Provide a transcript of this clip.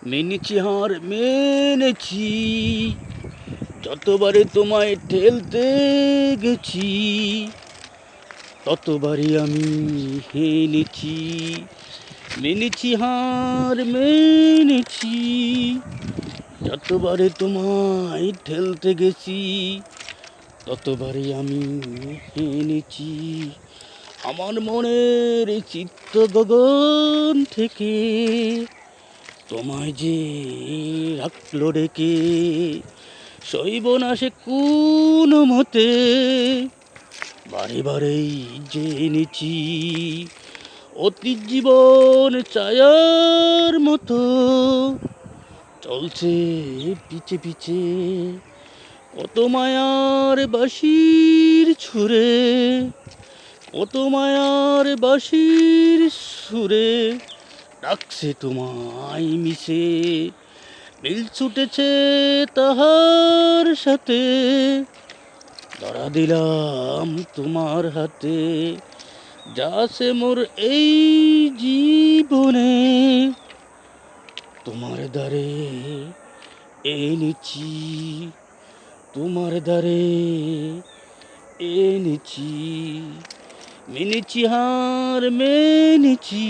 মেনেছি হার মেনেছি, যতবারে তোমায় ঠেলতে গেছি ততবারই আমি হেনেছি। মেনেছি হার মেনেছি, যতবারে তোমায় ঠেলতে গেছি ততবারই আমি হেনেছি। আমার মনের চিত্ত গগন থেকে তোমায় যে রাখলো ডেকে, সইব না সে কোন মতে, বারে বারেই জেনেছি। অতি জীবন ছায়ার মতো চলছে পিছে পিছে, কত মায়ার বাঁশির ছুরে, কত মায়ার বাঁশির সুরে ডাকছে তোমায় মিশে। মিল ছুটেছে তাহার সাথে, ধরা দিলাম তোমার হাতে, যা সে মোর এই জীবনে তোমার দ্বারে এনেছি, তোমার দ্বারে এনেছি। মেনেছি হার মেনেছি,